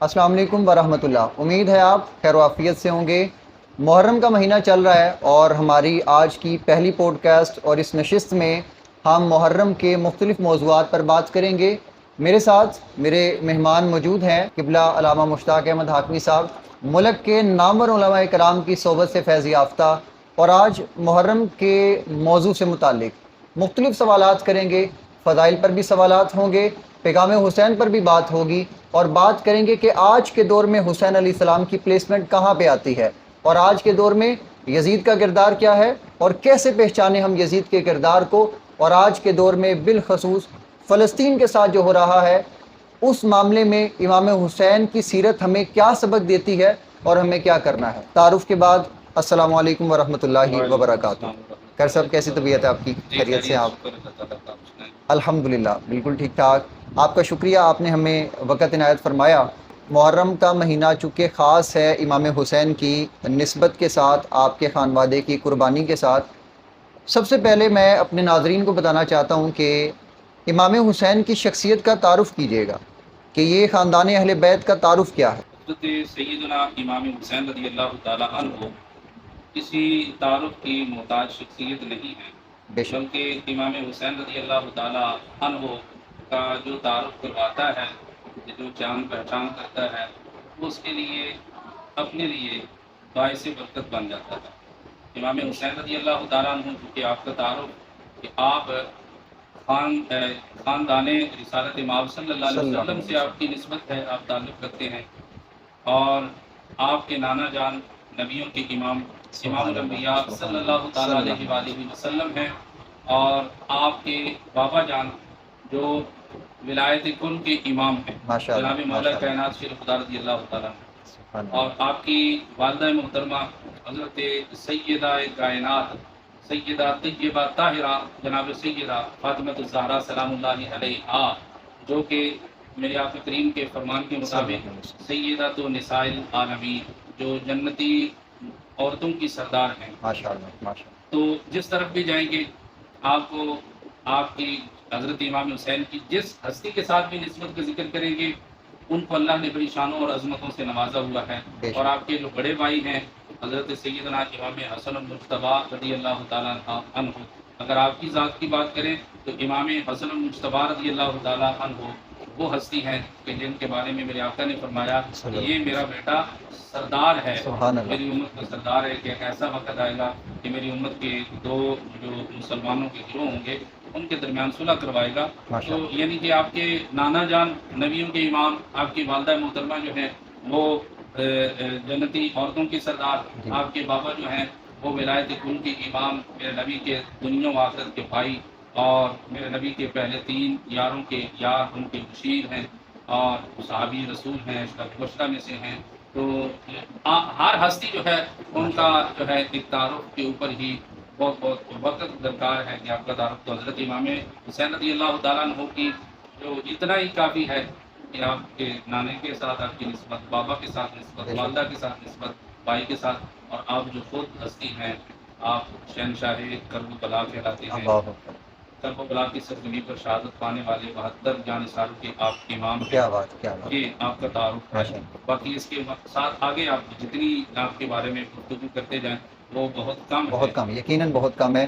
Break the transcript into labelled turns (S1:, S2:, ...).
S1: अस्सलाम वालेकुम वरहमतुल्लाह। उम्मीद है आप खैर आफियत से होंगे। मुहर्रम का महीना चल रहा है और हमारी आज की पहली पॉडकास्ट और इस नशिस्त में हम मुहर्रम के मुख्तलिफ़ मौज़ूआत पर बात करेंगे। मेरे साथ मेरे मेहमान मौजूद हैं क़िबला अल्लामा मुश्ताक अहमद हाकमी साहब, मुल्क के नामवर उलमा कराम की सोबत से फैज़ याफ्ता, और आज मुहर्रम के मौजू से मुताल्लिक़ मुख्तलिफ़ सवालात करेंगे। फ़ज़ाइल पर भी सवालात होंगे, पैगाम हुसैन पर भी बात होगी, और बात करेंगे कि आज के दौर में हुसैन अलैहिस्सलाम की प्लेसमेंट कहाँ पे आती है, और आज के दौर में यजीद का किरदार क्या है और कैसे पहचाने हम यजीद के किरदार को, और आज के दौर में बिलखसूस फ़लस्तीन के साथ जो हो रहा है उस मामले में इमाम हुसैन की सीरत हमें क्या सबक देती है और हमें क्या करना है। तारुफ के बाद अस्सलाम वालेकुम वरहमतुल्लाहि वबरकातुहू। खैर साहब, कैसी तबीयत है आपकी? खैरियत से आप? अल्हम्दुलिल्लाह, बिल्कुल ठीक ठाक। आपका शुक्रिया, आपने हमें वक़्त इनायत फ़रमाया। मुहर्रम का महीना चूँकि ख़ास है इमाम हुसैन की निस्बत के साथ, आपके ख़ानवादे की कुर्बानी के साथ, सबसे पहले मैं अपने नाज़रीन को बताना चाहता हूँ कि इमाम हुसैन की शख्सियत का तारुफ़ कीजिएगा कि ये ख़ानदान अहले बैत का तारुफ़ क्या है।
S2: हज़रत सैयदना इमाम हुसैन रज़ी अल्लाह ताला अन्हु किसी तारुफ की मोहताज शख्सियत नहीं है,
S1: बेशक।
S2: बल्कि इमाम हुसैन रज़ी अल्लाह ताला अन्हु का जो तारुफ करवाता है, जो जान पहचान करता है, वो उसके लिए अपने लिए बाइस बरकत बन जाता है। इमाम हुसैन रज़ी अल्लाह ताला अन्हु, चूँकि आपका तारुफ कि आप ख़ानदान रिसालत इमाम सल्लल्लाहु अलैहि वसल्लम से आपकी निस्बत है, आप ताल्लुक़ रखते हैं, और आपके नाना जान नबियों के इमाम इमामुल अंबिया सल्लल्लाहु ताला अलैहि वसल्लम हैं, और आपके बाबा जान जो विलायत कुल के इमाम हैं, जनाब मौला कायनात शेर खुदा रज़ी अल्लाह ताला, और आपकी वालिदा मोहतरमा हज़रत सैयदा कायनात सैयदा तय्यबा ताहिरा जनाब सैयदा फातिमा ज़हरा सलामुल्लाहि अलैहा, जो कि मेरे आका करीम के फरमान के मुताबिक सैयदा तो निसाइल आलमीन, जो जन्नती औरतों की सरदार हैं।
S1: माशाअल्लाह माशाअल्लाह।
S2: तो जिस तरफ भी जाएंगे आपको आपकी हज़रत इमाम हुसैन की जिस हस्ती के साथ भी निस्बत का जिक्र करेंगे, उनको अल्लाह ने बड़ी शानों और अजमतों से नवाजा हुआ है। और आपके जो बड़े भाई हैं हज़रत सैयदना इमाम हसन मुज्तबा रज़ी अल्लाह ताला अन्हु, अगर आपकी ज़ात की बात करें तो इमाम हसन मुज्तबा रज़ी अल्लाह ताला अन्हु वो हस्ती हैं कि जिनके बारे में मेरे आका ने फरमाया कि ये मेरा बेटा सरदार है, मेरी उम्मत का सरदार है, कि एक ऐसा वक्त आएगा कि मेरी उम्मत के दो जो मुसलमानों के गिरोह होंगे उनके दरमियान सुलह करवाएगा। तो यानी कि आपके नाना जान नबियों के इमाम, आपकी वालिदा मोहतरमा जो है वो जन्नती औरतों की सरदार, आपके बाबा जो हैं वो विलायत कुल के इमाम, मेरे नबी के दुनिया व आखिरत के भाई, और मेरे नबी के पहले 3 यारों के यार, उनके मुशीर हैं, और सहाबी रसूल हैं, अशरफ में से हैं। तो हर हस्ती जो है उनका जो है एक तारुफ के ऊपर ही बहुत बहुत वक़्त दरकार है कि आपका तारुफ तो हज़रत इमाम हुसैन रज़ी अल्लाह ताला अन्हु की जो इतना ही काफ़ी है कि आपके नाने के साथ आपकी निस्बत, बाबा के साथ निस्बत, वालिदा के साथ निस्बत, भाई के साथ, और आप जो खुद हस्ती हैं, आप शहनशाह करबला कहलाते हैं। करबला की सरजमी पर शहादत पाने वाले 72 जानिसारों के आप इमाम हैं।
S1: क्या बात, क्या बात।
S2: ये आपका तारुफ है। बाकी इसके साथ आगे आप जितनी आपके बारे में गुफ्तगू करते जाएं वो बहुत कम,
S1: यकीनन बहुत कम है।